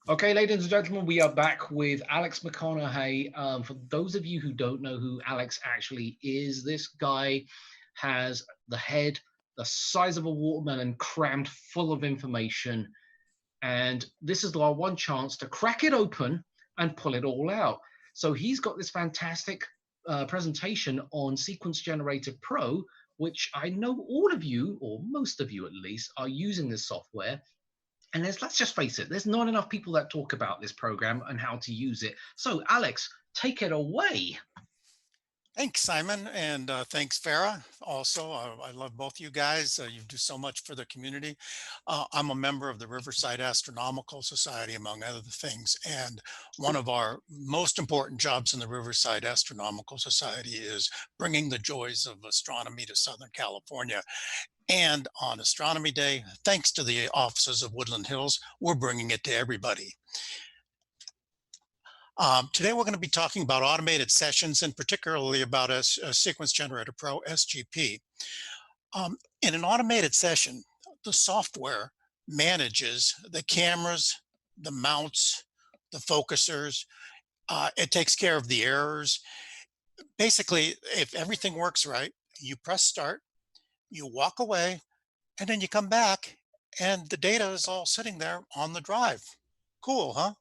Okay, ladies and gentlemen, we are back with Alex McConahay. For those of you who don't know who Alex actually is, this guy has the head the size of a watermelon crammed full of information. And this is our one chance to crack it open and pull it all out. So he's got this fantastic presentation on Sequence Generator Pro, which I know all of you, or most of you at least, are using this software. And let's just face it, there's not enough people that talk about this program and how to use it. So, Alex, take it away. Thanks, Simon, and thanks, Farah. Also, I love both you guys. You do so much for the community. I'm a member of the Riverside Astronomical Society, among other things, and one of our most important jobs in the Riverside Astronomical Society is bringing the joys of astronomy to Southern California. And on Astronomy Day, thanks to the offices of Woodland Hills, we're bringing it to everybody. Today, we're going to be talking about automated sessions and particularly about a Sequence Generator Pro, SGP. In an automated session, the software manages the cameras, the mounts, the focusers. It takes care of the errors. Basically, if everything works right, you press start, you walk away, and then you come back, and the data is all sitting there on the drive. Cool, huh?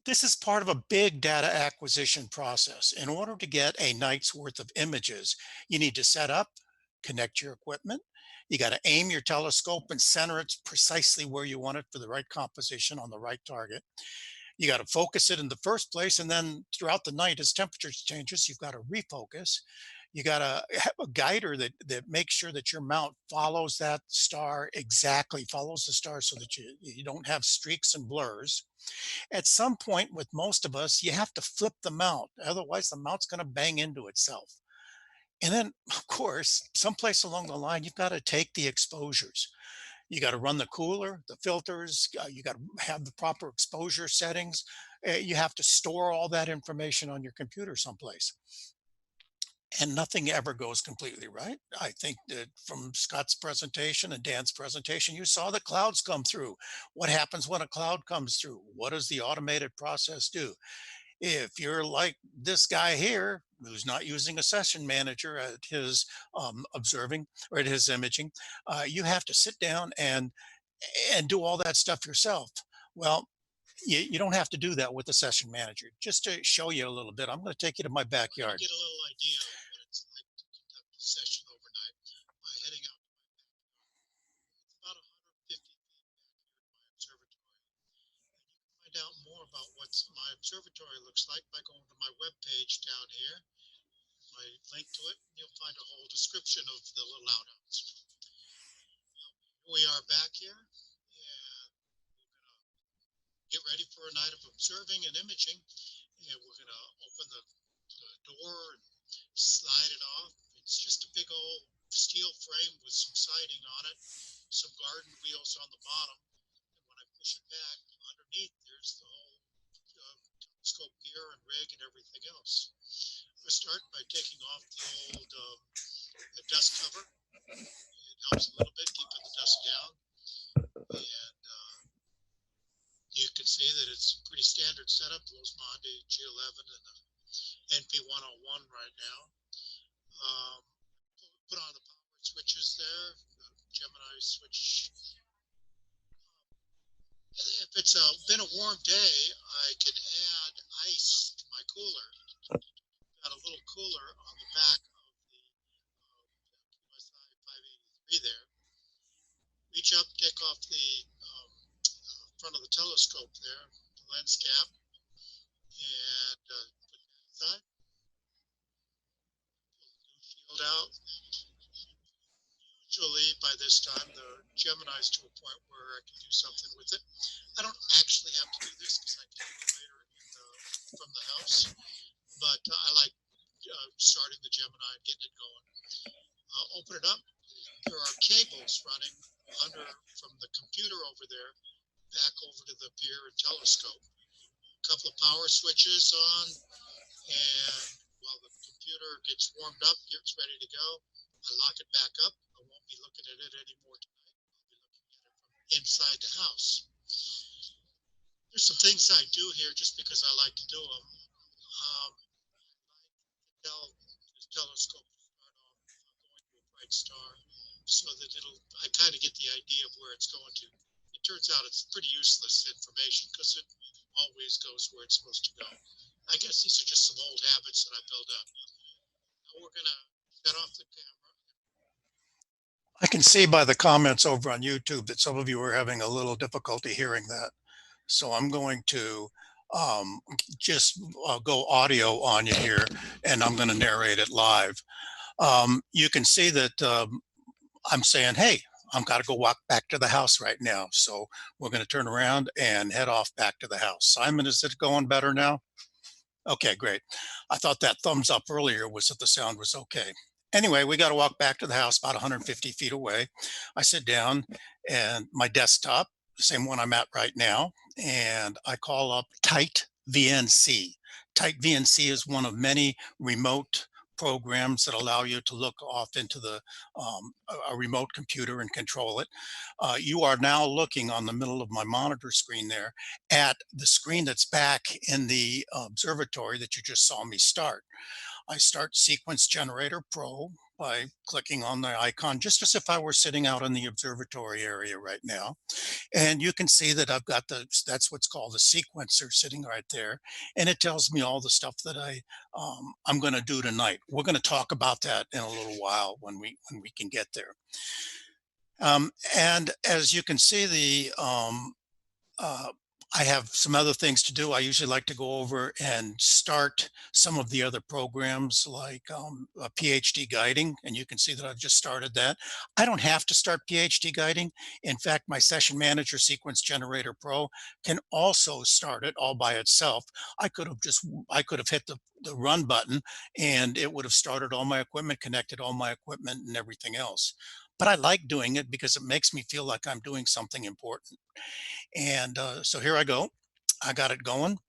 This is part of a big data acquisition process. In order to get a night's worth of images, you need to set up, connect your equipment. You got to aim your telescope and center it precisely where you want it for the right composition on the right target. You got to focus it in the first place, and then throughout the night, as temperature changes, you've got to refocus. You got to have a guider that makes sure that your mount follows that star exactly, follows the star so that you don't have streaks and blurs. At some point with most of us, you have to flip the mount. Otherwise, the mount's going to bang into itself. And then, of course, someplace along the line, you've got to take the exposures. You got to run the cooler, the filters, you got to have the proper exposure settings. You have to store all that information on your computer someplace. And nothing ever goes completely right. I think that from Scott's presentation and Dan's presentation, you saw the clouds come through. What happens when a cloud comes through? What does the automated process do? If you're like this guy here, who's not using a session manager at his observing or at his imaging, you have to sit down and do all that stuff yourself. Well, you don't have to do that with the session manager. Just to show you a little bit, I'm going to take you to my backyard. Get a little idea of what it's like to conduct a session overnight by heading out to my backyard. It's about 150 feet back here at my observatory. And you can find out more about what my observatory looks like by going to my webpage down here. I link to it, and you'll find a whole description of the little outhouse. Here we are back here, and we're going to get ready for a night of observing and imaging. And we're going to open the door and slide it off. It's just a big old steel frame with some siding on it, some garden wheels on the bottom. And when I push it back, underneath there's the whole telescope gear and rig and everything else. We'll start by taking off the old the dust cover. It helps a little bit keeping the dust down. And you can see that it's a pretty standard setup, the Osmonde G11 and the NP101 right now. Put on the power switches there, the Gemini switch. If it's been a warm day, I can add ice to my cooler. Got a little cooler on the back of the USI 583 there. Reach up, take off the front of the telescope there, the lens cap, and put it aside. Pull the new shield out. Usually by this time the Gemini's to a point where I can do something with it. I don't actually have to do this because I can do it later from the house, but I like starting the Gemini and getting it going. Open it up. There are cables running under from the computer over there back over to the pier and telescope. A couple of power switches on, and while the computer gets warmed up, gets ready to go, I lock it back up. I won't be looking at it anymore tonight. I'll be looking at it from inside the house. There's some things I do here just because I like to do them. Tell this telescope to start off going to a bright star so that I kind of get the idea of where it's going to. It turns out it's pretty useless information because it always goes where it's supposed to go. I guess these are just some old habits that I built up. Now we're going to shut off the camera. I can see by the comments over on YouTube that some of you are having a little difficulty hearing that. So I'm going to just go audio on you here, and I'm going to narrate it live. You can see that I'm saying, hey, I've got to go walk back to the house right now. So we're going to turn around and head off back to the house. Simon, is it going better now? Okay, great. I thought that thumbs up earlier was that the sound was okay. Anyway, we got to walk back to the house about 150 feet away. I sit down and my desktop, the same one I'm at right now, and I call up Tight VNC. Tight VNC is one of many remote programs that allow you to look off into a remote computer and control it. You are now looking on the middle of my monitor screen there at the screen that's back in the observatory that you just saw me start. I start Sequence Generator Pro by clicking on the icon, just as if I were sitting out in the observatory area right now. And you can see that I've got that's what's called a sequencer sitting right there. And it tells me all the stuff that I'm going to do tonight. We're going to talk about that in a little while when we can get there. And as you can see, I have some other things to do. I usually like to go over and start some of the other programs like PhD guiding, and you can see that I've just started that. I don't have to start PhD guiding. In fact, my Session Manager Sequence Generator Pro can also start it all by itself. I could have hit the run button and it would have started all my equipment, connected all my equipment and everything else. But I like doing it because it makes me feel like I'm doing something important. And so here I go. I got it going.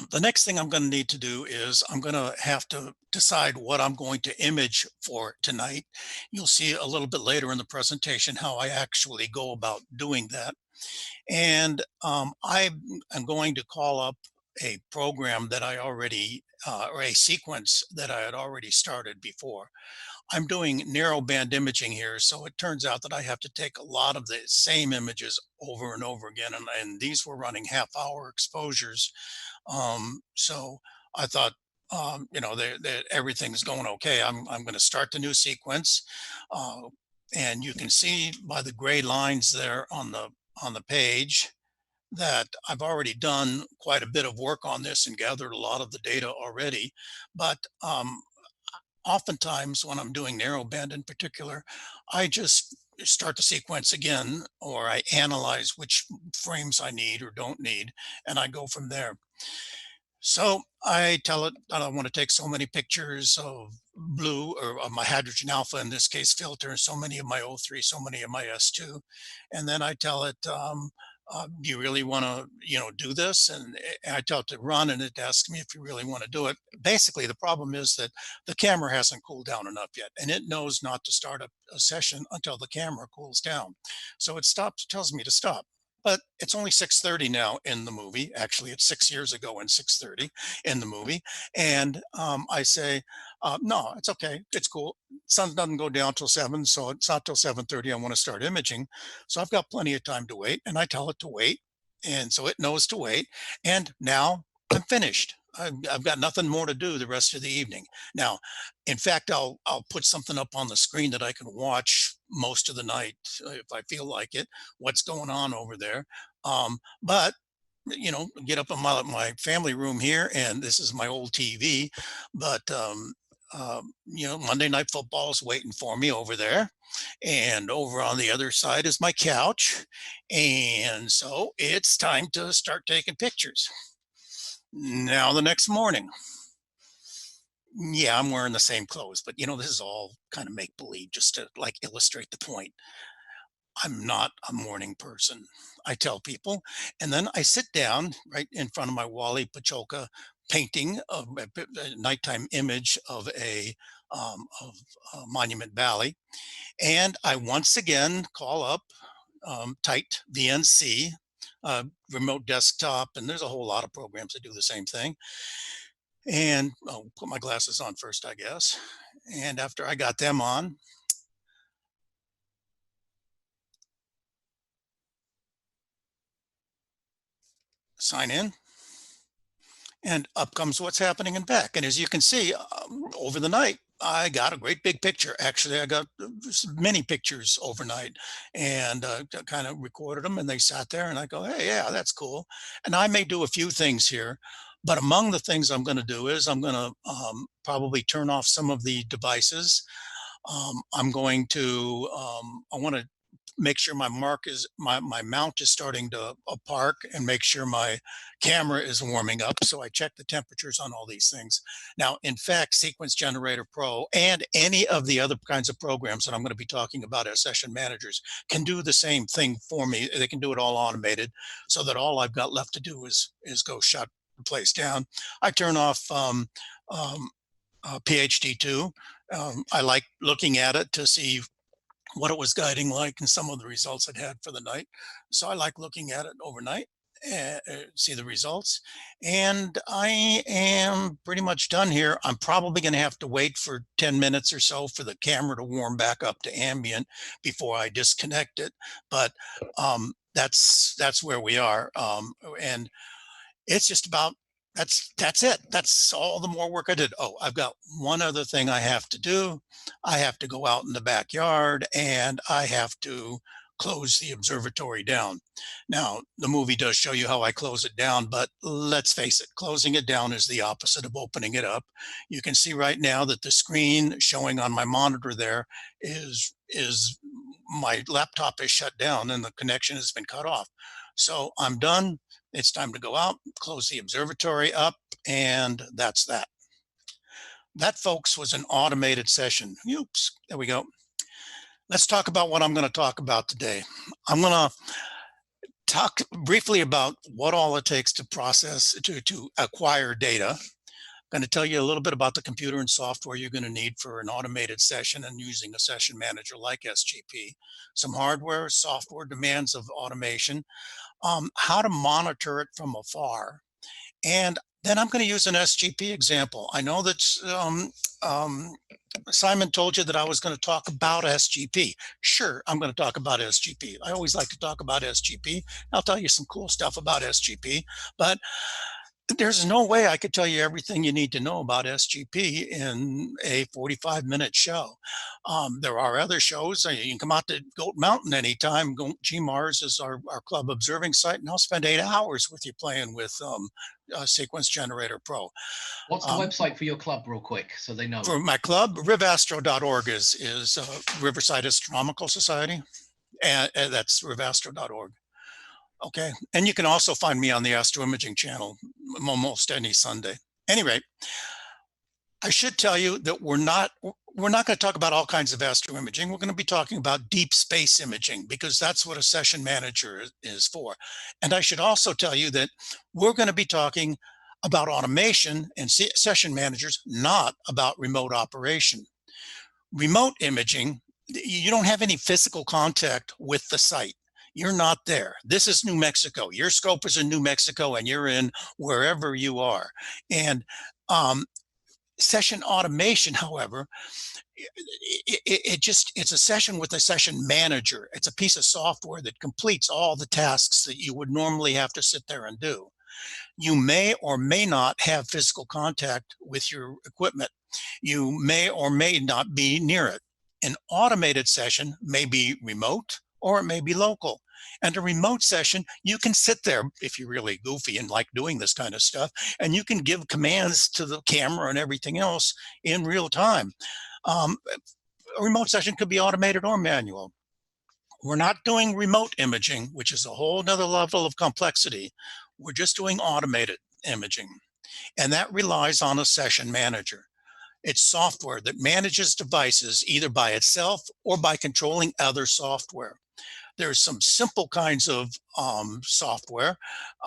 The next thing I'm going to need to do is I'm going to have to decide what I'm going to image for tonight. You'll see a little bit later in the presentation how I actually go about doing that. And I am going to call up a program that I already, or a sequence that I had already started before. I'm doing narrow band imaging here, so it turns out that I have to take a lot of the same images over and over again, and these were running half-hour exposures. So I thought, you know, everything's going okay. I'm going to start the new sequence, and you can see by the gray lines there on the page that I've already done quite a bit of work on this and gathered a lot of the data already, but oftentimes when I'm doing narrowband in particular, I just start the sequence again, or I analyze which frames I need or don't need, and I go from there. So I tell it that I want to take so many pictures of blue, or of my hydrogen alpha in this case filter, so many of my O3, so many of my S2. And then I tell it, do you really want to, do this? And I tell it to run, and it asks me if you really want to do it. Basically, the problem is that the camera hasn't cooled down enough yet, and it knows not to start a session until the camera cools down. So it tells me to stop. But it's only 6:30 now in the movie. Actually, it's 6 years ago and 6:30 in the movie. And I say, no, it's okay. It's cool. Sun doesn't go down till 7, so it's not till 7:30 I want to start imaging. So I've got plenty of time to wait, and I tell it to wait. And so it knows to wait. And now I'm finished. I've got nothing more to do the rest of the evening. Now, in fact, I'll put something up on the screen that I can watch most of the night if I feel like it, what's going on over there. But get up in my family room here, and this is my old TV, but Monday Night Football is waiting for me over there, and over on the other side is my couch, and so it's time to start taking pictures. Now the next morning, yeah, I'm wearing the same clothes, but this is all kind of make believe just to like illustrate the point. I'm not a morning person, I tell people. And then I sit down right in front of my Wally Pacholka painting of a nighttime image of Monument Valley. And I once again call up Tight VNC. remote desktop, and there's a whole lot of programs that do the same thing. And I'll put my glasses on first, I guess. And after I got them on, sign in. And up comes what's happening in back. And as you can see, over the night, I got a great big picture. Actually, I got many pictures overnight, and kind of recorded them, and they sat there, and I go, hey, yeah, that's cool. And I may do a few things here, but among the things I'm going to do is I'm going to probably turn off some of the devices. I'm going to, I want to make sure my mount is starting to park, and make sure my camera is warming up. So I check the temperatures on all these things. Now, in fact, Sequence Generator Pro and any of the other kinds of programs that I'm going to be talking about as session managers can do the same thing for me. They can do it all automated, so that all I've got left to do is go shut the place down. I turn off PhD2. I like looking at it to see what it was guiding like and some of the results it had for the night. So I like looking at it overnight and see the results. And I am pretty much done here. I'm probably going to have to wait for 10 minutes or so for the camera to warm back up to ambient before I disconnect it. But that's where we are. And it's just about, that's it. That's all the more work I did. Oh, I've got one other thing I have to do. I have to go out in the backyard, and I have to close the observatory down. Now, the movie does show you how I close it down, but let's face it, closing it down is the opposite of opening it up. You can see right now that the screen showing on my monitor there is my laptop is shut down and the connection has been cut off. So I'm done. It's time to go out, close the observatory up, and that's that. That, folks, was an automated session. Oops, there we go. Let's talk about what I'm going to talk about today. I'm going to talk briefly about what all it takes to process, to acquire data. I'm going to tell you a little bit about the computer and software you're going to need for an automated session and using a session manager like SGP, some hardware, software demands of automation, how to monitor it from afar. And then I'm going to use an SGP example. I know that Simon told you that I was going to talk about SGP. Sure, I'm going to talk about SGP. I always like to talk about SGP. I'll tell you some cool stuff about SGP, but there's no way I could tell you everything you need to know about SGP in a 45-minute show. There are other shows. You can come out to Goat Mountain anytime. GMARS is our club observing site, and I'll spend 8 hours with you playing with Sequence Generator Pro. What's the website for your club, real quick, so they know? For my club, rivastro.org is Riverside Astronomical Society, and that's rivastro.org. Okay, and you can also find me on the Astro Imaging channel almost any Sunday. Anyway, I should tell you that we're not going to talk about all kinds of astro imaging. We're going to be talking about deep space imaging, because that's what a session manager is for. And I should also tell you that we're going to be talking about automation and session managers, not about remote operation. Remote imaging, you don't have any physical contact with the site. You're not there. This is New Mexico. Your scope is in New Mexico, and you're in wherever you are. And session automation, however, it's a session with a session manager. It's a piece of software that completes all the tasks that you would normally have to sit there and do. You may or may not have physical contact with your equipment. You may or may not be near it. An automated session may be remote, or it may be local. And a remote session, you can sit there if you're really goofy and like doing this kind of stuff, and you can give commands to the camera and everything else in real time. A remote session could be automated or manual. We're not doing remote imaging, which is a whole nother level of complexity. We're just doing automated imaging. And that relies on a session manager. It's software that manages devices either by itself or by controlling other software. There's some simple kinds of software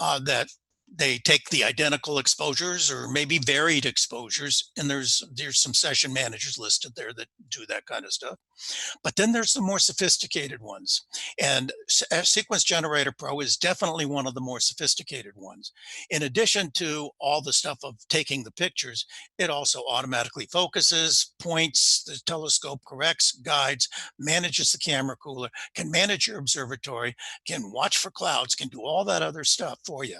that they take the identical exposures or maybe varied exposures, and there's some session managers listed there that do that kind of stuff. But then there's the more sophisticated ones, and Sequence Generator Pro is definitely one of the more sophisticated ones. In addition to all the stuff of taking the pictures, it also automatically focuses, points, the telescope corrects, guides, manages the camera cooler, can manage your observatory, can watch for clouds, can do all that other stuff for you.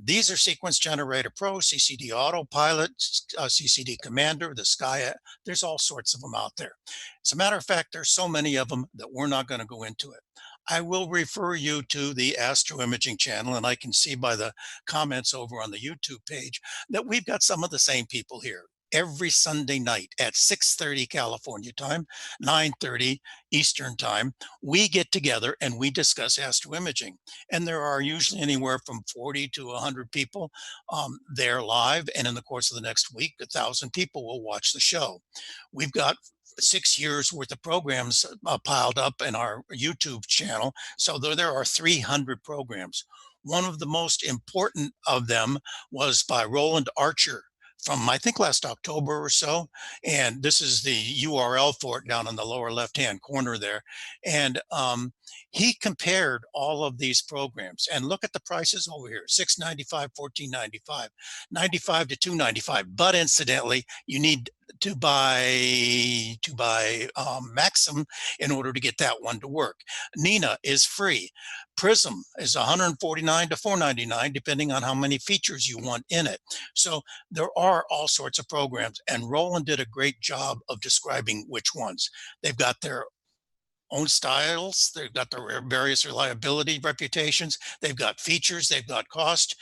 These are Sequence Generator Pro, CCD Autopilot, CCD Commander, the Sky. There's all sorts of them out there. As a matter of fact, there's so many of them that we're not going to go into it. I will refer you to the Astro Imaging channel, and I can see by the comments over on the YouTube page that we've got some of the same people here every Sunday night at 6:30 California time, 9:30 Eastern time. We get together and we discuss astro imaging, and there are usually anywhere from 40 to 100 people there live, and in the course of the next week, 1,000 people will watch the show. We've got 6 years worth of programs piled up in our YouTube channel. So there are 300 programs. One of the most important of them was by Roland Archer from, I think, last October or so. And this is the URL for it down in the lower left-hand corner there. And he compared all of these programs, and look at the prices over here: $6.95, $14.95, $95 to $2.95. But incidentally, you need to buy Maxim in order to get that one to work. Nina is free. Prism is $149 to $4.99, depending on how many features you want in it. So there are all sorts of programs, and Roland did a great job of describing which ones. They've got their own styles, they've got their various reliability reputations, they've got features, they've got cost.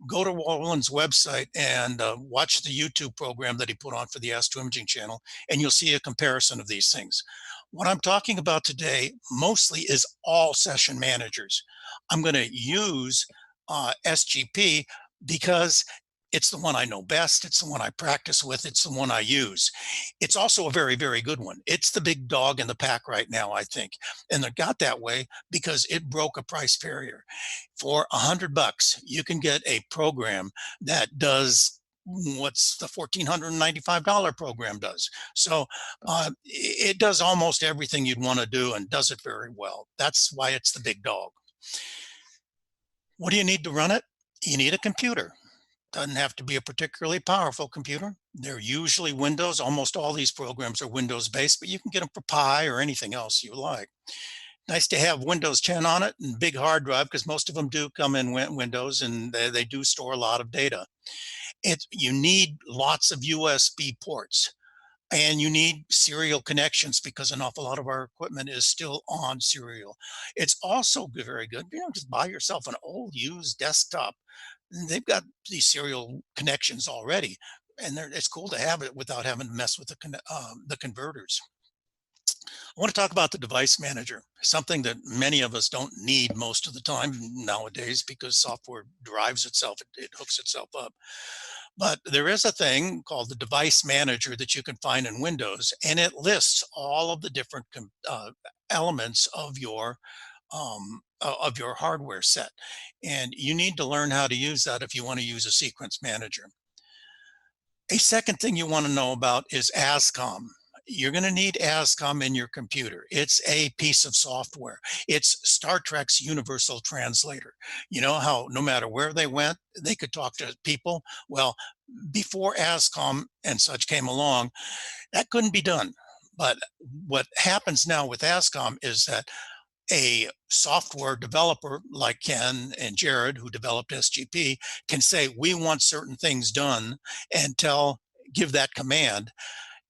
Go to Roland's website and watch the YouTube program that he put on for the Astro Imaging channel, and you'll see a comparison of these things. What I'm talking about today mostly is all session managers. I'm going to use SGP because it's the one I know best. It's the one I practice with. It's the one I use. It's also a very, very good one. It's the big dog in the pack right now, I think. And it got that way because it broke a price barrier. For $100, you can get a program that does what's the $1,495 program does. So it does almost everything you'd want to do and does it very well. That's why it's the big dog. What do you need to run it? You need a computer. Doesn't have to be a particularly powerful computer. They're usually Windows. Almost all these programs are Windows based, but you can get them for Pi or anything else you like. Nice to have Windows 10 on it and big hard drive, because most of them do come in Windows, and they do store a lot of data. You need lots of USB ports, and you need serial connections because an awful lot of our equipment is still on serial. It's also very good, just buy yourself an old used desktop. They've got these serial connections already, and it's cool to have it without having to mess with the converters. I want to talk about the device manager, something that many of us don't need most of the time nowadays because software drives itself, it hooks itself up. But there is a thing called the device manager that you can find in Windows, and it lists all of the different elements of your hardware set. And you need to learn how to use that if you want to use a sequence manager. A second thing you want to know about is ASCOM. You're going to need ASCOM in your computer. It's a piece of software. It's Star Trek's universal translator. You know how no matter where they went, they could talk to people? Well, before ASCOM and such came along, that couldn't be done. But what happens now with ASCOM is that a software developer like Ken and Jared, who developed SGP, can say, we want certain things done, and give that command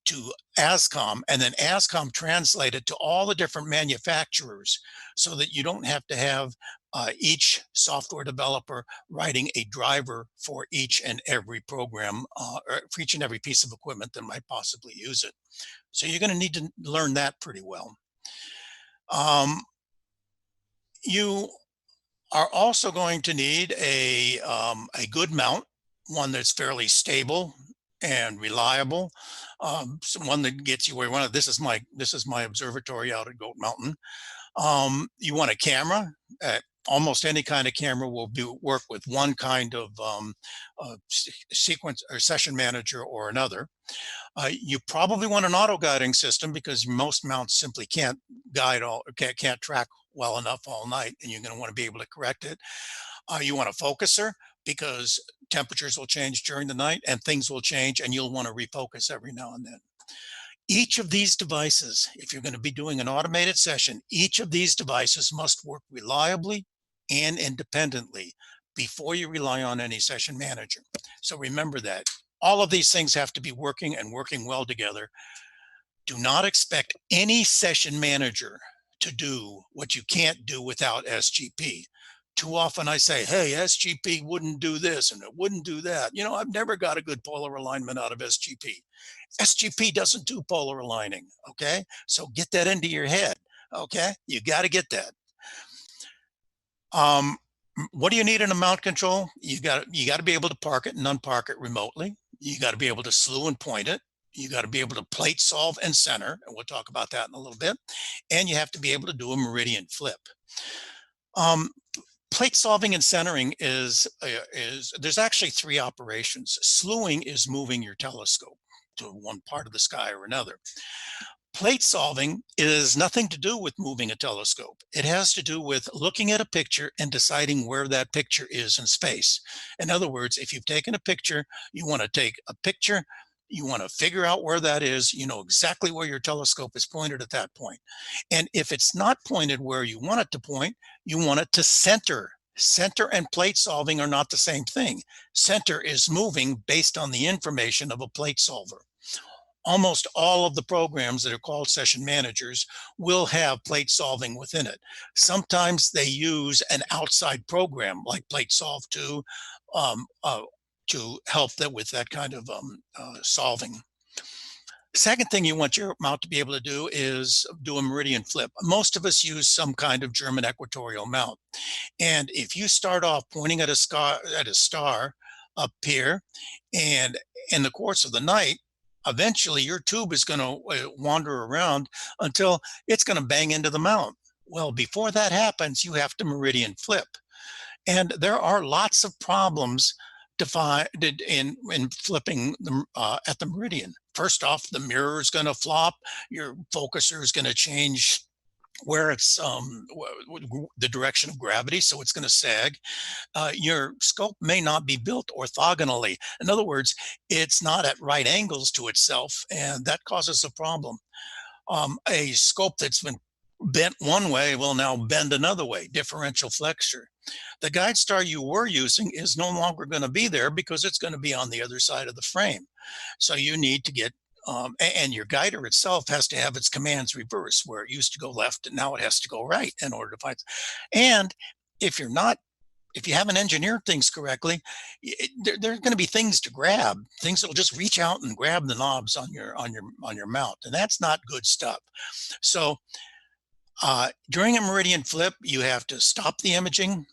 to ASCOM, and then ASCOM translate it to all the different manufacturers, so that you don't have to have each software developer writing a driver for each and every program, or for each and every piece of equipment that might possibly use it. So you're going to need to learn that pretty well. You are also going to need a good mount, one that's fairly stable and reliable, one that gets you where you want it. This is my observatory out at Goat Mountain. You want a camera at almost any kind of camera will work with one kind of sequence or session manager or another. You probably want an auto guiding system because most mounts simply can't guide can't track well enough all night, and you're going to want to be able to correct it. You want a focuser because temperatures will change during the night and things will change, and you'll want to refocus every now and then. Each of these devices, if you're going to be doing an automated session, each of these devices must work reliably and independently before you rely on any session manager. So remember that. All of these things have to be working and working well together. Do not expect any session manager to do what you can't do without SGP. Too often I say, hey, SGP wouldn't do this and it wouldn't do that. You know, I've never got a good polar alignment out of SGP. SGP doesn't do polar aligning, okay? So get that into your head, okay? You got to get that. What do you need in a mount control? You got to be able to park it and unpark it remotely. You got to be able to slew and point it. You got to be able to plate solve and center, and we'll talk about that in a little bit. And you have to be able to do a meridian flip. Plate solving and centering is there's actually three operations. Slewing is moving your telescope to one part of the sky or another. Plate solving is nothing to do with moving a telescope. It has to do with looking at a picture and deciding where that picture is in space. In other words, if you've taken a picture, you want to take a picture, you want to figure out where that is, you know exactly where your telescope is pointed at that point. And if it's not pointed where you want it to point, you want it to center. Center and plate solving are not the same thing. Center is moving based on the information of a plate solver. Almost all of the programs that are called session managers will have plate solving within it. Sometimes they use an outside program like Plate Solve 2 to help them with that kind of solving. Second thing you want your mount to be able to do is do a meridian flip. Most of us use some kind of German equatorial mount. And if you start off pointing at a star up here, and in the course of the night, eventually your tube is going to wander around until it's going to bang into the mount. Well, before that happens, you have to meridian flip. And there are lots of problems defined in flipping at the meridian. First off, the mirror is going to flop. Your focuser is going to change where it's the direction of gravity, so it's going to sag. Your scope may not be built orthogonally. In other words, it's not at right angles to itself, and that causes a problem. A scope that's been bent one way will now bend another way, differential flexure. The guide star you were using is no longer going to be there because it's going to be on the other side of the frame. So you need to get and your guider itself has to have its commands reversed, where it used to go left and now it has to go right in order to find. And if you haven't engineered things correctly, there are going to be things to grab, things that will just reach out and grab the knobs on your mount, and that's not good stuff. So during a meridian flip, you have to stop the imaging,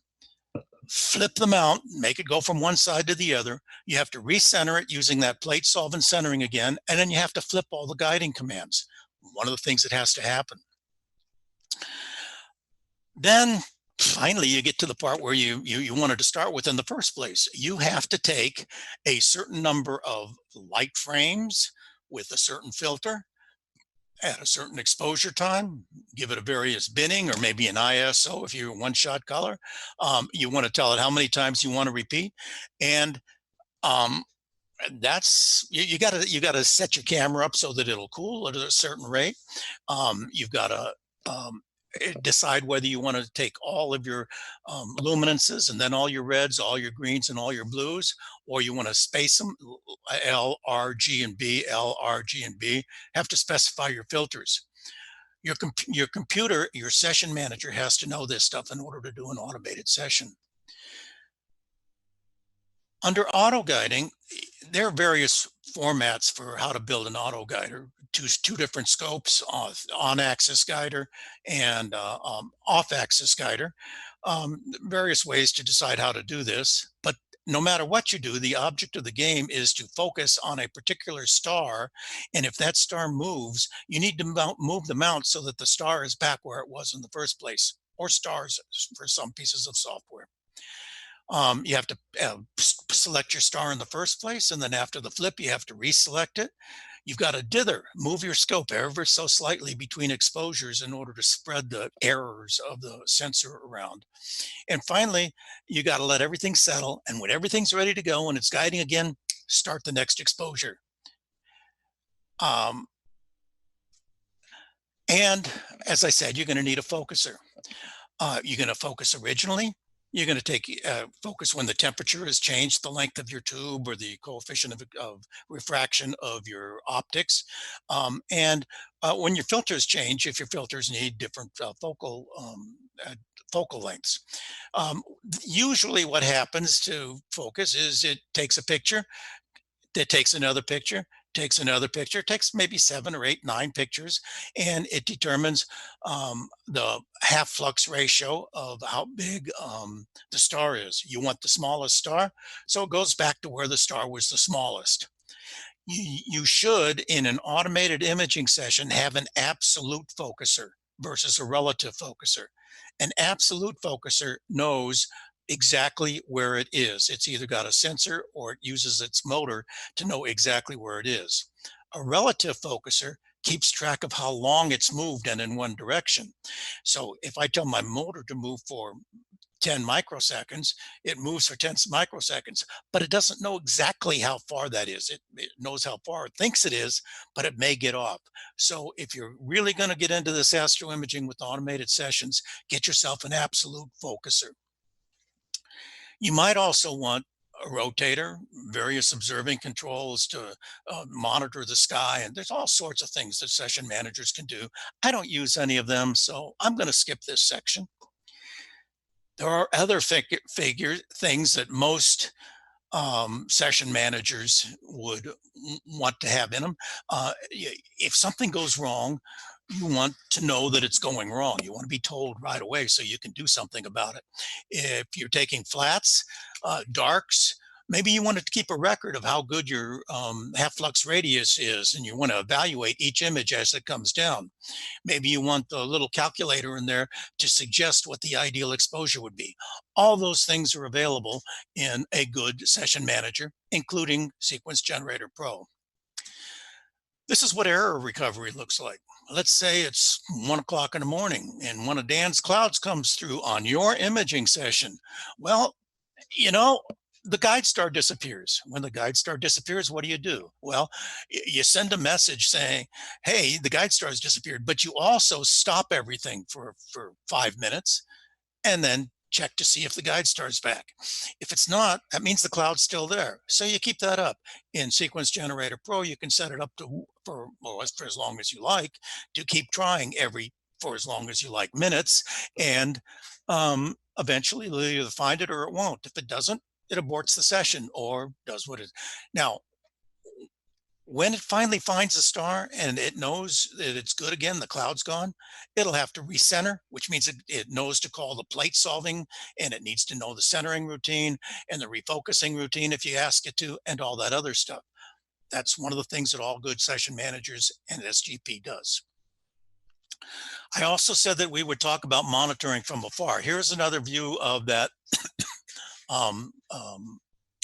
flip the mount, make it go from one side to the other. You have to recenter it using that plate solve and centering again, and then you have to flip all the guiding commands. One of the things that has to happen. Then finally, you get to the part where you wanted to start with in the first place. You have to take a certain number of light frames with a certain filter at a certain exposure time, give it a various binning or maybe an ISO if you're one-shot color. You want to tell it how many times you want to repeat, and that's you got to set your camera up so that it'll cool at a certain rate. You've got to decide whether you want to take all of your luminances and then all your reds, all your greens, and all your blues, or you want to space them, L, R, G, and B, L, R, G, and B. Have to specify your filters. Your computer, your session manager has to know this stuff in order to do an automated session. Under auto guiding, there are various formats for how to build an auto guider. Two different scopes, on-axis guider and off-axis guider. Various ways to decide how to do this, but no matter what you do, the object of the game is to focus on a particular star, and if that star moves, you need to move the mount so that the star is back where it was in the first place. or stars for some pieces of software. You have to select your star in the first place, and then after the flip, you have to reselect it. You've got to dither, move your scope ever so slightly between exposures in order to spread the errors of the sensor around. And finally, you got to let everything settle. And when everything's ready to go and it's guiding again, start the next exposure. And as I said, you're going to need a focuser. You're going to focus originally. You're going to take focus when the temperature has changed, the length of your tube, or the coefficient of refraction of your optics. And when your filters change, if your filters need different focal lengths. Usually what happens to focus is it takes a picture, it takes another picture, takes another picture, takes maybe 7 or 8, 9 pictures, and it determines the half flux ratio of how big the star is. You want the smallest star, so it goes back to where the star was the smallest. You should, in an automated imaging session, have an absolute focuser versus a relative focuser. An absolute focuser knows exactly where it is. It's either got a sensor or it uses its motor to know exactly where it is. A relative focuser keeps track of how long it's moved and in one direction. So if I tell my motor to move for 10 microseconds, it moves for 10 microseconds, but it doesn't know exactly how far that is. It knows how far it thinks it is, but it may get off. So if you're really going to get into this astro imaging with automated sessions, get yourself an absolute focuser. You might also want a rotator, various observing controls to monitor the sky, and there's all sorts of things that session managers can do. I don't use any of them, so I'm going to skip this section. There are other things that most session managers would want to have in them. If something goes wrong, you want to know that it's going wrong. You want to be told right away so you can do something about it. If you're taking flats, darks, maybe you want to keep a record of how good your half flux radius is, and you want to evaluate each image as it comes down. Maybe you want the little calculator in there to suggest what the ideal exposure would be. All those things are available in a good session manager, including Sequence Generator Pro. This is what error recovery looks like. Let's say it's 1 o'clock in the morning and one of Dan's clouds comes through on your imaging session. Well, you know, the guide star disappears. When the guide star disappears, what do? Well, you send a message saying, hey, the guide star has disappeared, but you also stop everything for 5 minutes and then check to see if the guide star is back. If it's not, that means the cloud's still there. So you keep that up. In Sequence Generator Pro, you can set it up to for as long as you like, to keep trying for as long as you like minutes, and eventually it'll either find it or it won't. If it doesn't, it aborts the session or does what it. Now, when it finally finds a star and it knows that it's good again, the cloud's gone, it'll have to recenter, which means it knows to call the plate solving, and it needs to know the centering routine and the refocusing routine if you ask it to, and all that other stuff. That's one of the things that all good session managers and SGP does. I also said that we would talk about monitoring from afar. Here's another view of that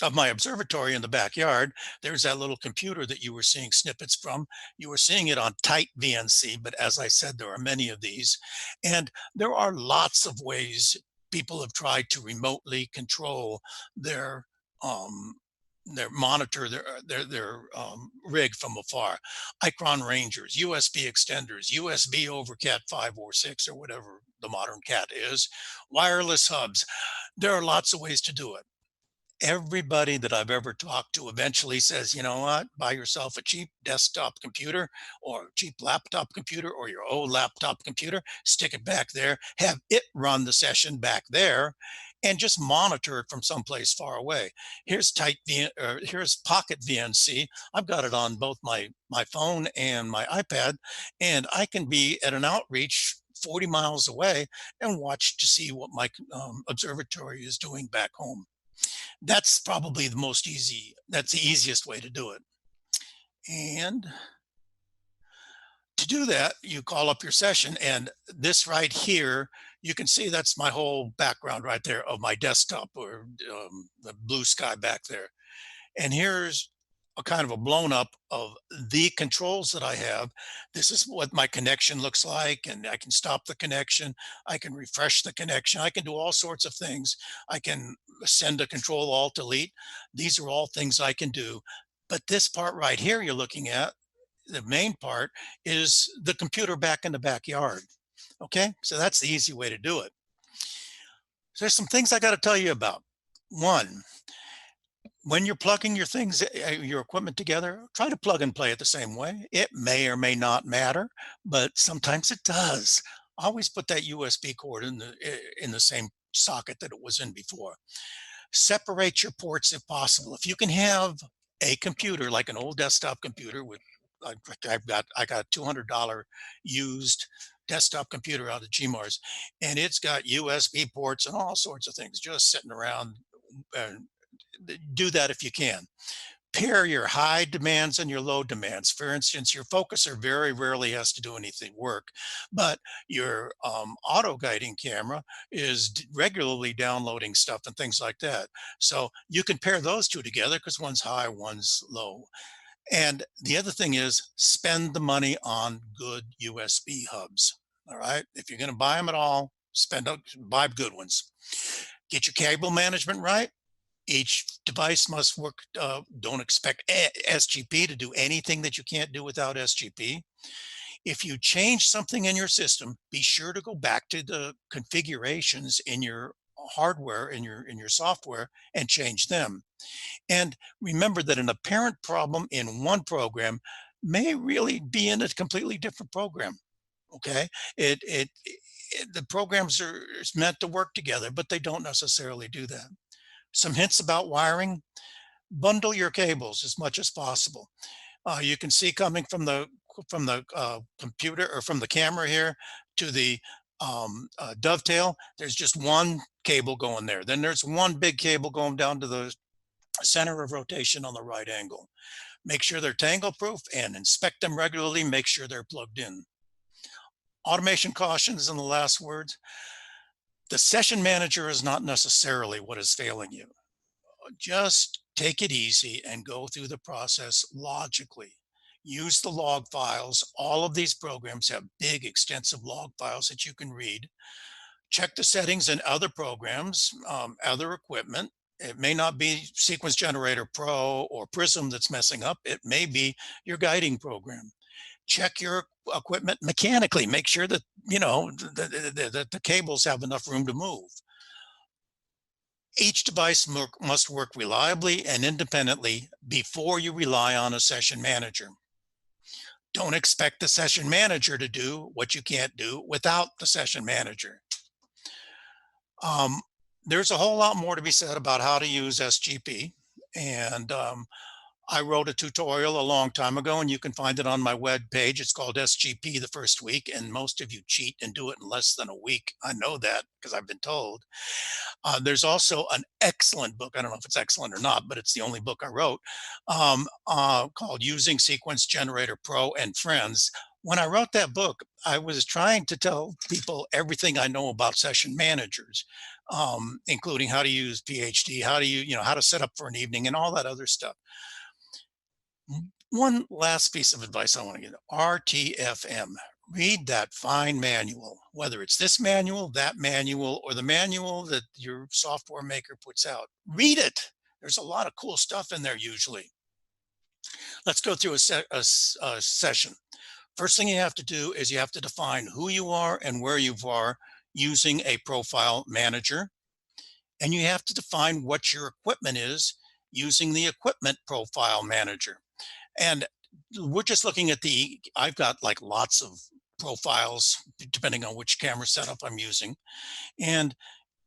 of my observatory in the backyard. There's that little computer that you were seeing snippets from. You were seeing it on tight VNC, but as I said, there are many of these. And there are lots of ways people have tried to remotely control their monitor, their rig from afar. Icron Rangers, USB extenders, USB over Cat 5 or 6 or whatever the modern Cat is, wireless hubs. There are lots of ways to do it. Everybody that I've ever talked to eventually says, you know what, buy yourself a cheap desktop computer or a cheap laptop computer or your old laptop computer, stick it back there, have it run the session back there, and just monitor it from someplace far away. Here's here's Pocket VNC. I've got it on both my phone and my iPad, and I can be at an outreach 40 miles away and watch to see what my observatory is doing back home. That's probably that's the easiest way to do it. And to do that, you call up your session, and this right here You can see that's my whole background right there of my desktop, or the blue sky back there. And here's a kind of a blown up of the controls that I have. This is what my connection looks like, and I can stop the connection. I can refresh the connection. I can do all sorts of things. I can send a control alt delete. These are all things I can do. But this part right here you're looking at, the main part, is the computer back in the backyard. Okay, so that's the easy way to do it. So there's some things I got to tell you about. One, when you're plugging your things, your equipment together, try to plug and play it the same way. It may or may not matter, but sometimes it does. Always put that USB cord in the same socket that it was in before. Separate your ports if possible. If you can have a computer like an old desktop computer with, I got a $200 used desktop computer out of GMARS, and it's got USB ports and all sorts of things just sitting around. uh, do that if you can. Pair your high demands and your low demands. For instance, your focuser very rarely has to do anything work, but your auto guiding camera is regularly downloading stuff and things like that. So you can pair those two together because one's high, one's low. And the other thing is spend the money on good USB hubs. All right. If you're going to buy them at all, buy good ones. Get your cable management right. Each device must work. Don't expect SGP to do anything that you can't do without SGP. If you change something in your system, be sure to go back to the configurations in your hardware, in your software, and change them. And remember that an apparent problem in one program may really be in a completely different program. Okay, the programs are meant to work together, but they don't necessarily do that. Some hints about wiring: bundle your cables as much as possible. You can see coming from the computer, or from the camera here to the dovetail, there's just one cable going there. Then there's one big cable going down to the center of rotation on the right angle. Make sure they're tangle proof and inspect them regularly. Make sure they're plugged in. Automation cautions in the last words. The session manager is not necessarily what is failing you. Just take it easy and go through the process logically. Use the log files. All of these programs have big, extensive log files that you can read. Check the settings in other programs, other equipment. It may not be Sequence Generator Pro or Prism that's messing up. It may be your guiding program. Check your equipment mechanically. Make sure that, the cables have enough room to move. Each device must work reliably and independently before you rely on a session manager. Don't expect the session manager to do what you can't do without the session manager. There's a whole lot more to be said about how to use SGP. And I wrote a tutorial a long time ago, and you can find it on my web page. It's called SGP the First Week, and most of you cheat and do it in less than a week. I know that because I've been told. There's also an excellent book. I don't know if it's excellent or not, but it's the only book I wrote, called Using Sequence Generator Pro and Friends. When I wrote that book, I was trying to tell people everything I know about session managers, including how to use PhD, how to set up for an evening, and all that other stuff. One last piece of advice I want to give: RTFM. Read that fine manual, whether it's this manual, that manual, or the manual that your software maker puts out. Read it. There's a lot of cool stuff in there usually. Let's go through a session. First thing you have to do is you have to define who you are and where you are using a profile manager. And you have to define what your equipment is using the equipment profile manager. And we're just looking at I've got like lots of profiles depending on which camera setup I'm using. And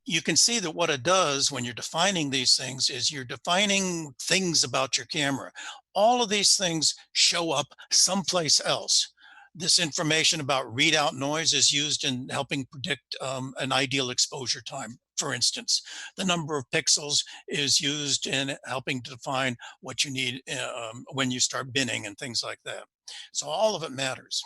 you can see that what it does when you're defining these things is you're defining things about your camera. All of these things show up someplace else. This information about readout noise is used in helping predict an ideal exposure time. For instance, the number of pixels is used in helping to define what you need when you start binning and things like that. So all of it matters.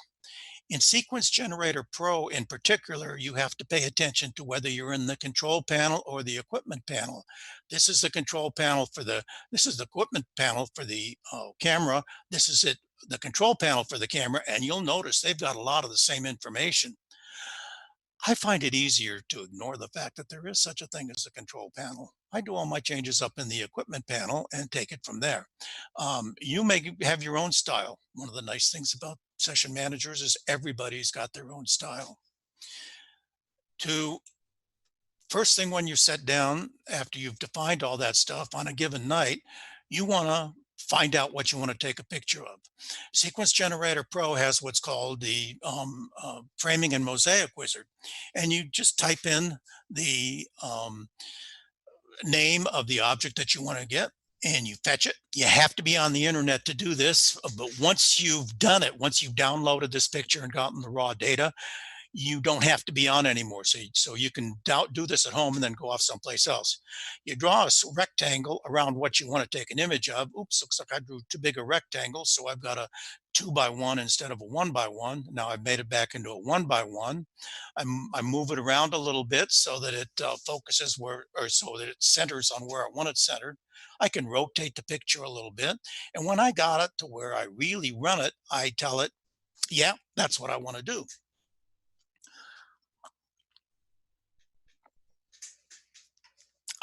In Sequence Generator Pro in particular, you have to pay attention to whether you're in the control panel or the equipment panel. This is the control panel for this is the equipment panel for the camera. This is the control panel for the camera, and you'll notice they've got a lot of the same information. I find it easier to ignore the fact that there is such a thing as a control panel. I do all my changes up in the equipment panel and take it from there. You may have your own style. One of the nice things about session managers is everybody's got their own style. First thing when you sit down, after you've defined all that stuff on a given night, you want to find out what you want to take a picture of. Sequence Generator Pro has what's called the framing and mosaic wizard. And you just type in the name of the object that you want to get and you fetch it. You have to be on the internet to do this, but once you've done it, once you've downloaded this picture and gotten the raw data, you don't have to be on anymore. So you can do this at home and then go off someplace else. You draw a rectangle around what you want to take an image of. Oops, looks like I drew too big a rectangle. So I've got a 2x1 instead of a 1x1. Now I've made it back into a 1x1. I move it around a little bit so that it focuses so that it centers on where I want it centered. I can rotate the picture a little bit. And when I got it to where I really run it, I tell it, yeah, that's what I want to do.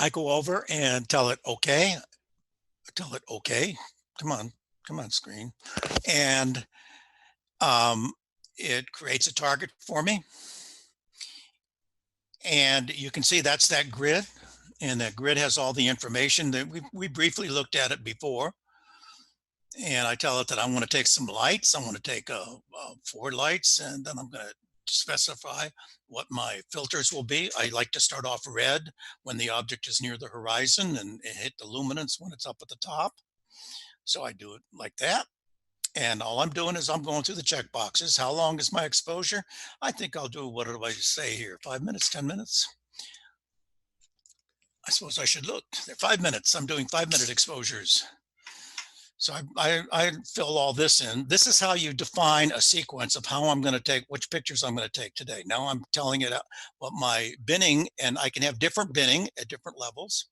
I go over and tell it, okay. Come on, screen. And it creates a target for me. And you can see that's that grid. And that grid has all the information that we briefly looked at it before. And I tell it that I want to take some lights. I want to take 4 lights, and then I'm going to specify what my filters will be. I like to start off red when the object is near the horizon and hit the luminance when it's up at the top. So I do it like that. And all I'm doing is I'm going through the check boxes. How long is my exposure? I think I'll do, what do I say here? 5 minutes, 10 minutes? I suppose I should look. They're 5 minutes. I'm doing 5-minute exposures. So I fill all this in. This is how you define a sequence of how I'm going to take, which pictures I'm going to take today. Now I'm telling it what my binning, and I can have different binning at different levels.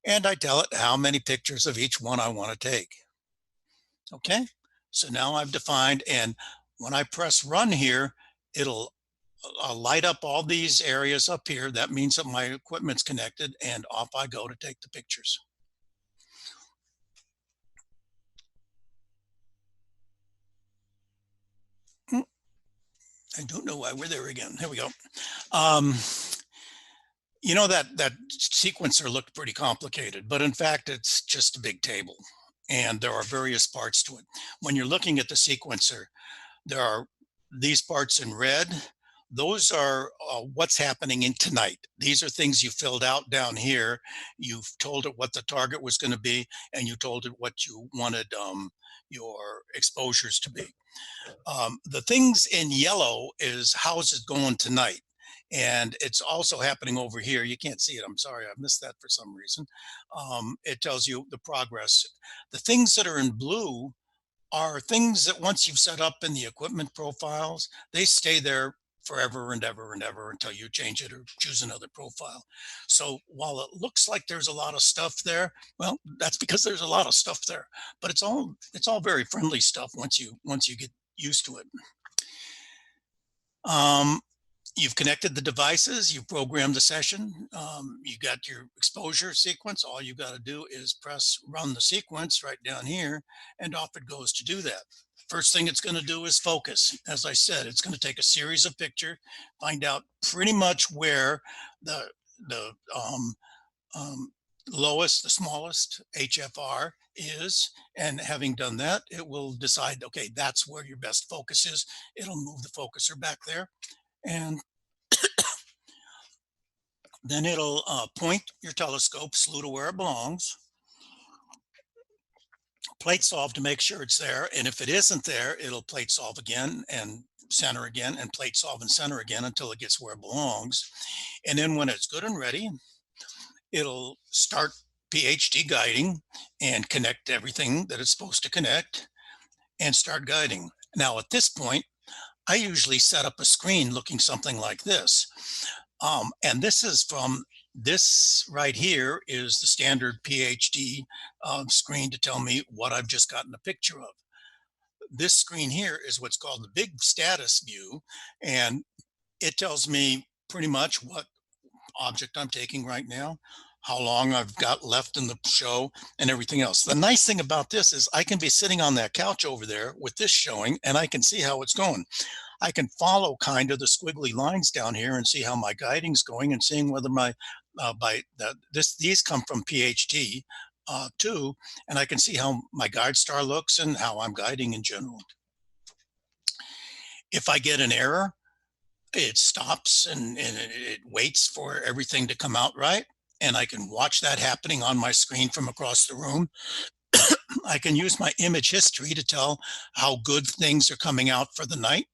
And I tell it how many pictures of each one I want to take. Okay, so now I've defined, and when I press run here, it'll light up all these areas up here. That means that my equipment's connected, and off I go to take the pictures. I don't know why we're there again. Here we go. You know, that sequencer looked pretty complicated, but in fact, it's just a big table, and there are various parts to it. When you're looking at the sequencer, there are these parts in red. Those are what's happening in tonight. These are things you filled out down here. You've told it what the target was going to be, and you told it what you wanted your exposures to be. The things in yellow is how's it going tonight. And it's also happening over here. You can't see it. I'm sorry, I missed that for some reason. It tells you the progress. The things that are in blue are things that once you've set up in the equipment profiles, they stay there forever and ever and ever until you change it or choose another profile. So while it looks like there's a lot of stuff there, well, that's because there's a lot of stuff there. But it's all very friendly stuff once you get used to it. You've connected the devices, you programmed the session, you got your exposure sequence. All you got to do is press run the sequence right down here, and off it goes to do that. First thing it's going to do is focus. As I said, it's going to take a series of pictures, find out pretty much where the lowest, the smallest HFR is, and having done that, it will decide, okay, that's where your best focus is. It'll move the focuser back there, and then it'll point your telescope slew to where it belongs, plate solve to make sure it's there, and if it isn't there, it'll plate solve again and center again and plate solve and center again until it gets where it belongs. And then when it's good and ready, it'll start PhD guiding and connect everything that it's supposed to connect and start guiding. Now at this point, I usually set up a screen looking something like this. And this right here is the standard PhD screen to tell me what I've just gotten a picture of. This screen here is what's called the big status view, and it tells me pretty much what object I'm taking right now, how long I've got left in the show, and everything else. The nice thing about this is I can be sitting on that couch over there with this showing, and I can see how it's going. I can follow kind of the squiggly lines down here and see how my guiding's going, and seeing whether my these come from PhD too, and I can see how my guide star looks and how I'm guiding in general. If I get an error, it stops and it waits for everything to come out right, and I can watch that happening on my screen from across the room. I can use my image history to tell how good things are coming out for the night.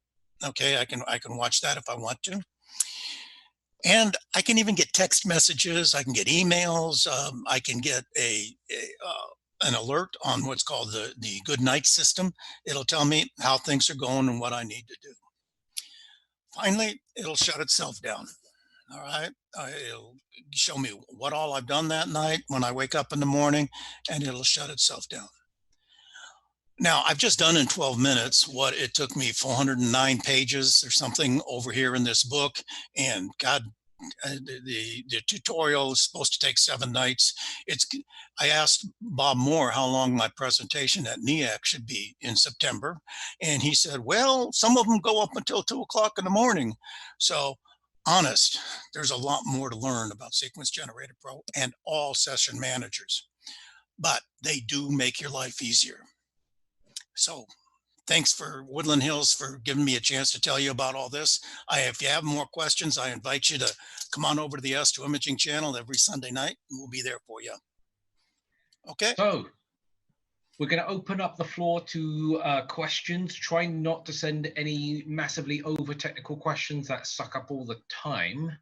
Okay, I can watch that if I want to. And I can even get text messages. I can get emails. I can get an alert on what's called the good night system. It'll tell me how things are going and what I need to do. Finally, it'll shut itself down. All right. It'll show me what all I've done that night when I wake up in the morning, and it'll shut itself down. Now, I've just done in 12 minutes what it took me 409 pages or something over here in this book. And God, the tutorial is supposed to take 7 nights. I asked Bob Moore how long my presentation at NEAC should be in September. And he said, well, some of them go up until 2 o'clock in the morning. So honest, there's a lot more to learn about Sequence Generator Pro and all session managers, but they do make your life easier. So thanks for Woodland Hills for giving me a chance to tell you about all this. If you have more questions, I invite you to come on over to the Astro Imaging channel every Sunday night, and we'll be there for you. Okay. So we're going to open up the floor to questions. Try not to send any massively over technical questions that suck up all the time.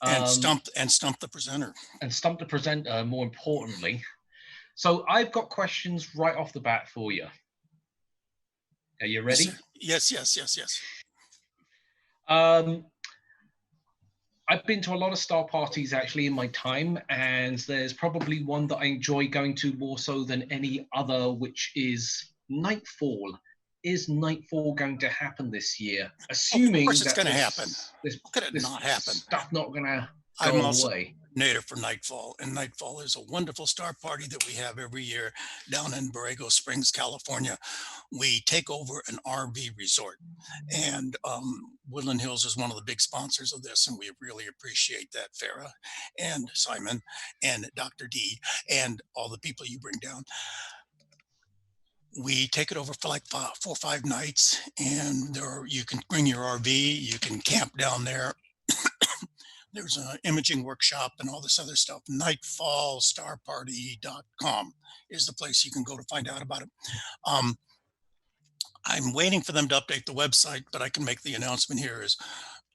And stump the presenter. And stump the presenter, more importantly. So I've got questions right off the bat for you. Are you ready? Yes. I've been to a lot of star parties actually in my time, and there's probably one that I enjoy going to more so than any other, which is Nightfall. Is Nightfall going to happen this year? Assuming of course it's going to happen. Could it not happen? Stuff not going to go away. Native for Nightfall, and Nightfall is a wonderful star party that we have every year down in Borrego Springs, California. We take over an RV resort, and Woodland Hills is one of the big sponsors of this, and we really appreciate that, Farah and Simon and Dr. D and all the people you bring down. We take it over for like 4 or 5 nights, and you can bring your RV, you can camp down there. There's an imaging workshop and all this other stuff. Nightfallstarparty.com is the place you can go to find out about it. I'm waiting for them to update the website, but I can make the announcement here is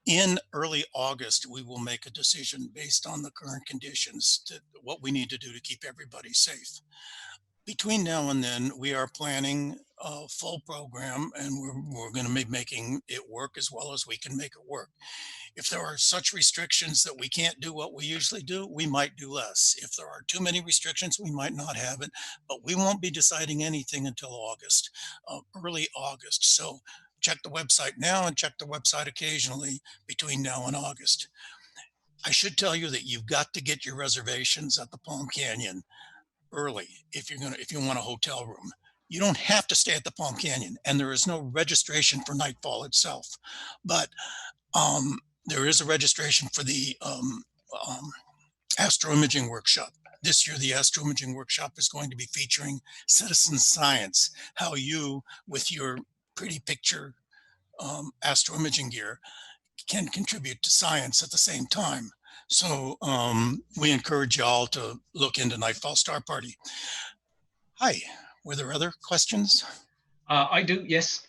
in early August, we will make a decision based on the current conditions to what we need to do to keep everybody safe. Between now and then, we are planning a full program, and we're going to be making it work as well as we can make it work. If there are such restrictions that we can't do what we usually do, we might do less. If there are too many restrictions, we might not have it, but we won't be deciding anything until August, early August. So check the website now and check the website occasionally between now and August. I should tell you that you've got to get your reservations at the Palm Canyon early if you want a hotel room. You don't have to stay at the Palm Canyon, and there is no registration for Nightfall itself, but there is a registration for the Astro Imaging Workshop. This year, the Astro Imaging Workshop is going to be featuring citizen science, how you, with your pretty picture astro imaging gear, can contribute to science at the same time. So we encourage y'all to look into Nightfall Star Party. Hi, were there other questions? I do, yes.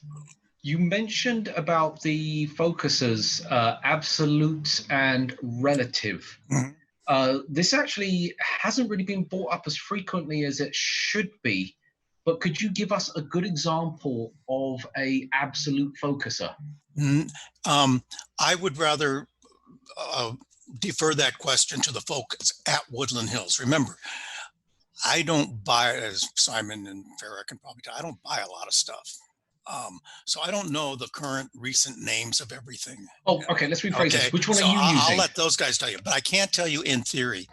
You mentioned about the focusers, absolute and relative. Mm-hmm. This actually hasn't really been brought up as frequently as it should be, but could you give us a good example of an absolute focuser? I would rather defer that question to the folks at Woodland Hills. Remember, I don't buy, as Simon and Farrah can probably tell, I don't buy a lot of stuff. So I don't know the current recent names of everything. Oh, okay, let's rephrase this. Which one so are you using? I'll let those guys tell you, but I can't tell you in theory.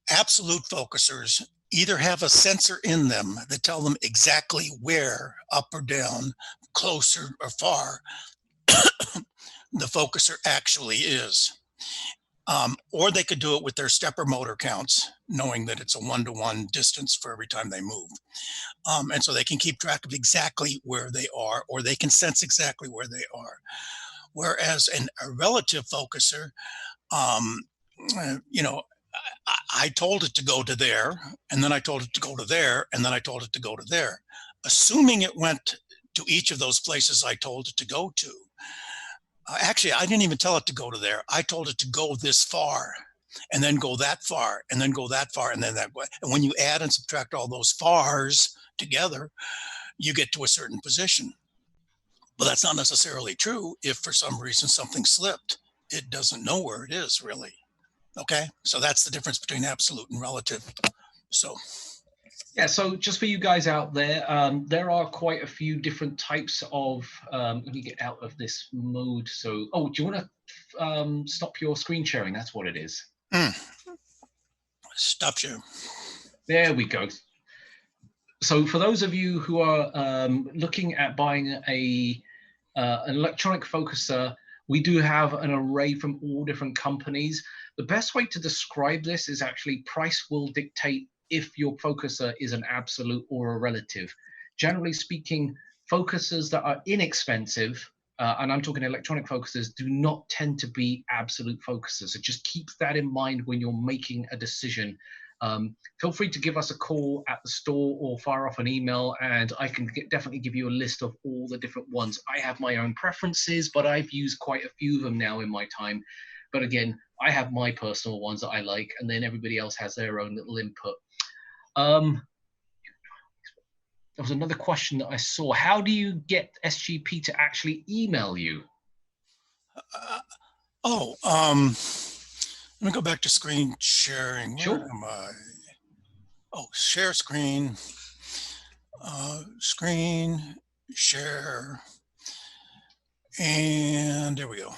Absolute focusers either have a sensor in them that tell them exactly where, up or down, closer or far, the focuser actually is. Or they could do it with their stepper motor counts, knowing that it's a one-to-one distance for every time they move. And so they can keep track of exactly where they are, or they can sense exactly where they are. Whereas a relative focuser, you know, I told it to go to there, and then I told it to go to there, and then I told it to go to there. Assuming it went to each of those places I told it to go to. Actually, I didn't even tell it to go to there. I told it to go this far, and then go that far, and then go that far, and then that way. And when you add and subtract all those fars together, you get to a certain position. But that's not necessarily true if for some reason something slipped. It doesn't know where it is, really. Okay, so that's the difference between absolute and relative. So yeah, so just for you guys out there, there are quite a few different types of, let me get out of this mode. So, oh, do you want to stop your screen sharing? That's what it is. Stop share. There we go. So for those of you who are looking at buying an electronic focuser, we do have an array from all different companies. The best way to describe this is actually price will dictate if your focuser is an absolute or a relative. Generally speaking, focusers that are inexpensive, and I'm talking electronic focusers, do not tend to be absolute focusers. So just keep that in mind when you're making a decision. Feel free to give us a call at the store or fire off an email, and I can definitely give you a list of all the different ones. I have my own preferences, but I've used quite a few of them now in my time. But again, I have my personal ones that I like, and then everybody else has their own little input. There was another question that I saw. How do you get SGP to actually email you? Let me go back to screen sharing. Where am I? Oh, share screen, screen share, and there we go.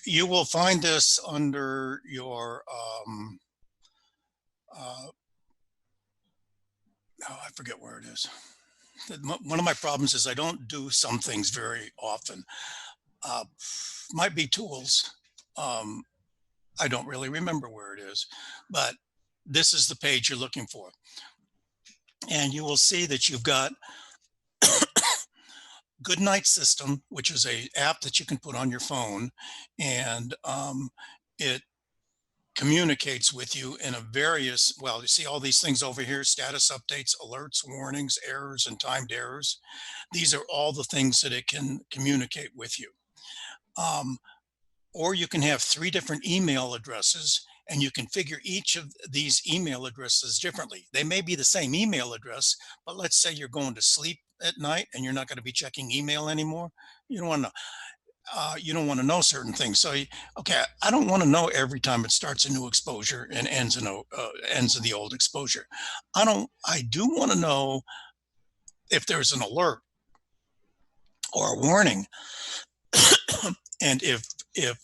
You will find this under your I forget where it is. One of my problems is I don't do some things very often. Might be tools. I don't really remember where it is, but this is the page you're looking for. And you will see that you've got Goodnight System, which is an app that you can put on your phone, and it communicates with you in a various, well, you see all these things over here: status updates, alerts, warnings, errors, and timed errors. These are all the things that it can communicate with you. Or you can have 3 different email addresses, and you configure each of these email addresses differently. They may be the same email address, but let's say you're going to sleep at night and you're not going to be checking email anymore. You don't want to know. You don't want to know certain things. So, okay, I don't want to know every time it starts a new exposure and ends in the old exposure. I do want to know if there's an alert or a warning. And if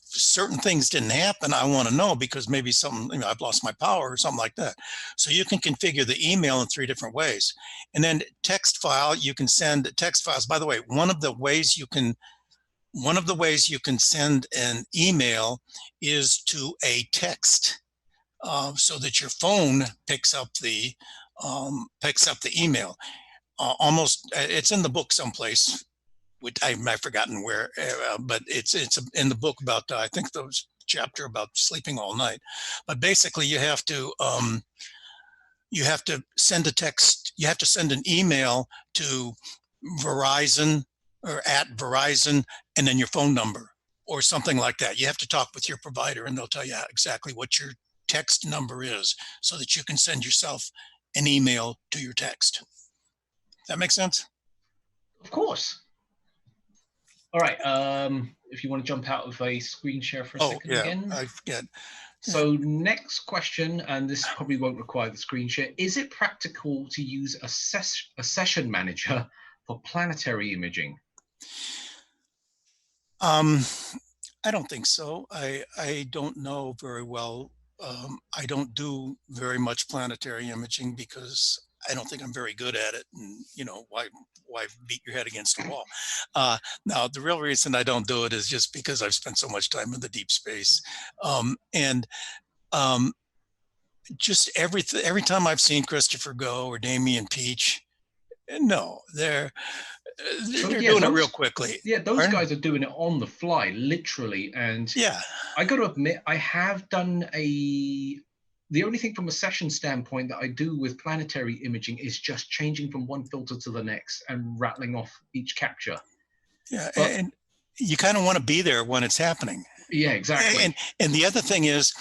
certain things didn't happen, I want to know, because maybe something, I've lost my power or something like that. So you can configure the email in 3 different ways. And then text file, you can send text files. By the way, one of the ways you can send an email is to a text, so that your phone picks up the email. It's in the book someplace, which I've forgotten where, but it's in the book about, I think the chapter about sleeping all night. But basically, you have to send a text. You have to send an email to Verizon, or at Verizon, and then your phone number or something like that. You have to talk with your provider, and they'll tell you exactly what your text number is, so that you can send yourself an email to your text. That makes sense? Of course. All right. If you want to jump out of a screen share for a Oh, second yeah, again. I forget. So next question, and this probably won't require the screen share. Is it practical to use a session manager for planetary imaging? I don't think so. I don't know very well. I don't do very much planetary imaging because I don't think I'm very good at it. And you know, why beat your head against a wall? Now, the real reason I don't do it is just because I've spent so much time in the deep space, and um, just every time I've seen Christopher Go or Damien Peach, no, Oh they're yeah, doing it real quickly. those Pardon? guys are doing it on the fly, literally. And Yeah. I got to admit, I have done the only thing from a session standpoint that I do with planetary imaging is just changing from one filter to the next and rattling off each capture. Yeah, But and you kind of want to be there when it's happening. yeah, exactly. And the other thing is,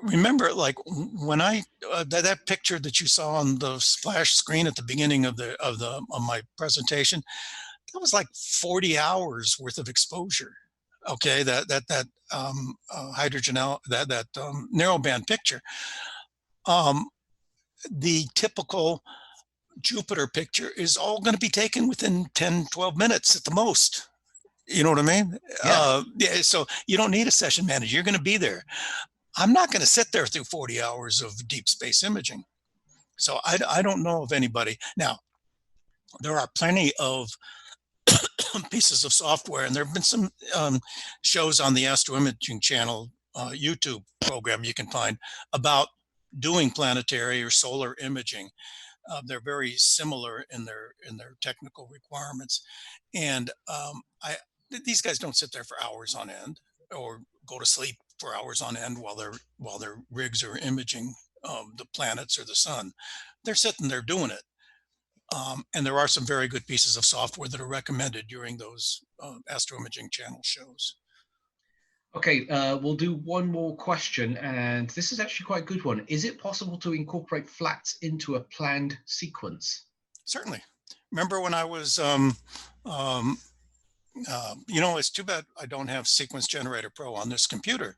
remember, like when that picture that you saw on the splash screen at the beginning of my presentation, that was like 40 hours worth of exposure. Okay, that hydrogen that narrowband picture. The typical Jupiter picture is all going to be taken within 10, 12 minutes at the most. You know what I mean? Yeah. Yeah. So you don't need a session manager. You're going to be there. I'm not going to sit there through 40 hours of deep space imaging. So I don't know of anybody. Now, there are plenty of pieces of software, and there have been some shows on the Astro Imaging channel YouTube program you can find about doing planetary or solar imaging. They're very similar in their technical requirements, and these guys don't sit there for hours on end or go to sleep for hours on end while their rigs are imaging the planets or the sun. They're sitting there doing it, and there are some very good pieces of software that are recommended during those Astro Imaging channel shows. Okay, we'll do one more question, and this is actually quite a good one. Is it possible to incorporate flats into a planned sequence? Certainly. Remember when I was you know, it's too bad I don't have Sequence Generator Pro on this computer.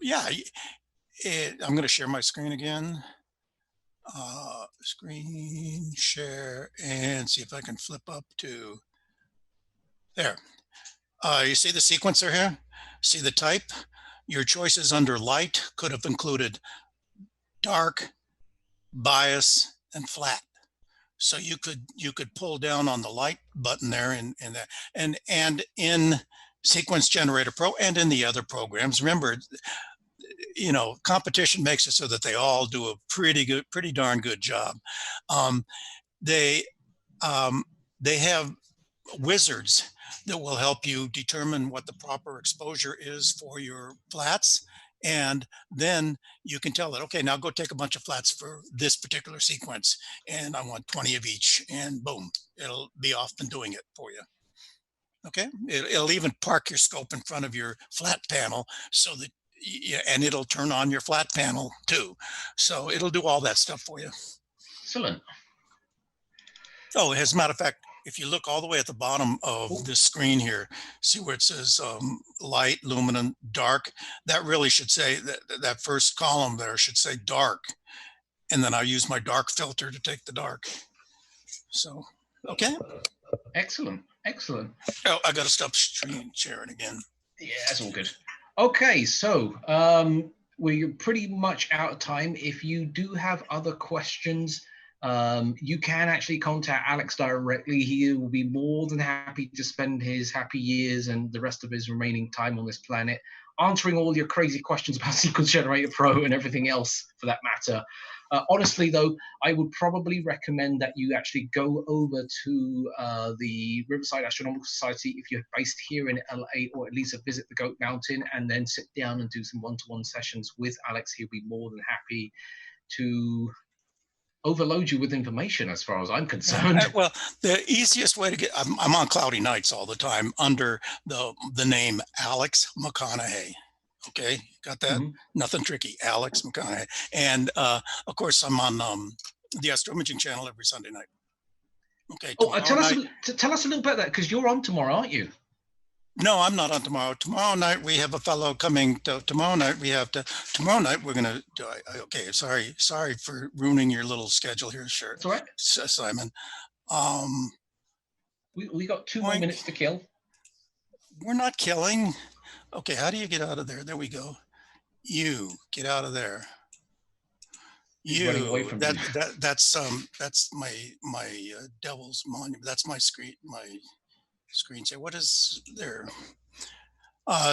Yeah, I'm going to share my screen again. Screen share and see if I can flip up to there. You see the sequencer here? See the type? Your choices under light could have included dark, bias, and flat. So you could pull down on the light button there and in Sequence Generator Pro and in the other programs. Remember, you know, competition makes it so that they all do a pretty darn good job. They have wizards that will help you determine what the proper exposure is for your flats. And then you can tell it, okay, now go take a bunch of flats for this particular sequence. And I want 20 of each, and boom, it'll be off and doing it for you. Okay. It'll even park your scope in front of your flat panel so that, and it'll turn on your flat panel too. So it'll do all that stuff for you. Excellent. Oh, as a matter of fact, if you look all the way at the bottom of this screen here, see where it says light, luminant, dark, that really should say, that first column there should say dark. And then I'll use my dark filter to take the dark. So, okay. Excellent. Excellent. Oh, I got to stop screen sharing again. Yeah, that's all good. Okay, so we're pretty much out of time. If you do have other questions, you can actually contact Alex directly. He will be more than happy to spend his happy years and the rest of his remaining time on this planet answering all your crazy questions about Sequence Generator Pro and everything else for that matter. Honestly, though, I would probably recommend that you actually go over to the Riverside Astronomical Society if you're based here in LA, or at least visit the Goat Mountain and then sit down and do some one-to-one sessions with Alex. He'll be more than happy to overload you with information as far as I'm concerned. Yeah, well, the easiest way to get, I'm on cloudy nights all the time under the name Alex McConahay. Okay, got that? Mm-hmm. Nothing tricky, Alex McConahay. And of course, I'm on the Astro Imaging channel every Sunday night. Okay, Oh, tomorrow tell us night. tell us a little bit about that, because you're on tomorrow, aren't you? No, I'm not on tomorrow. Tomorrow night we have a fellow coming. Tomorrow night we have to. Tomorrow night we're gonna. Okay, sorry for ruining your little schedule here, sure, That's all right. Simon. We got 2 more Oink. minutes to kill. We're not killing. Okay, how do you get out of there? There we go. You get out of there. He's running away You from you. that's my devil's monument. That's my screen. Say what is there?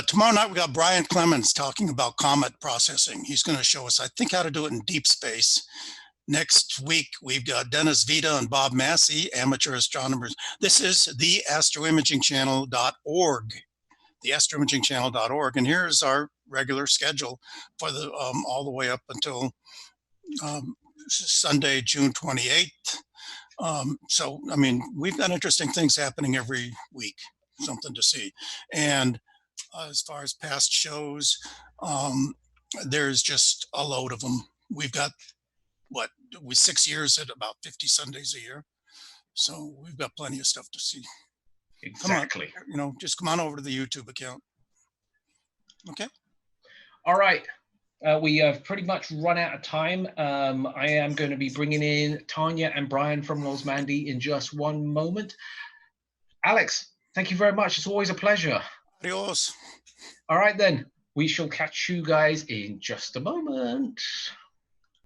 Tomorrow night we got Brian Clemens talking about comet processing. He's going to show us, I think, how to do it in deep space. Next week we've got Dennis Vita and Bob Massey, amateur astronomers. This is the astroimagingchannel.org. The astroimagingchannel.org, and here's our regular schedule for the all the way up until Sunday, June 28th. So, I mean, we've got interesting things happening every week, something to see. And as far as past shows, there's just a load of them. We've got, 6 years at about 50 Sundays a year. So we've got plenty of stuff to see. Exactly. Come on, just come on over to the YouTube account. Okay. All right. We have pretty much run out of time. I am going to be bringing in Tanya and Brian from Rosmandy in just one moment. Alex, thank you very much. It's always a pleasure. Adios. All right, then. We shall catch you guys in just a moment.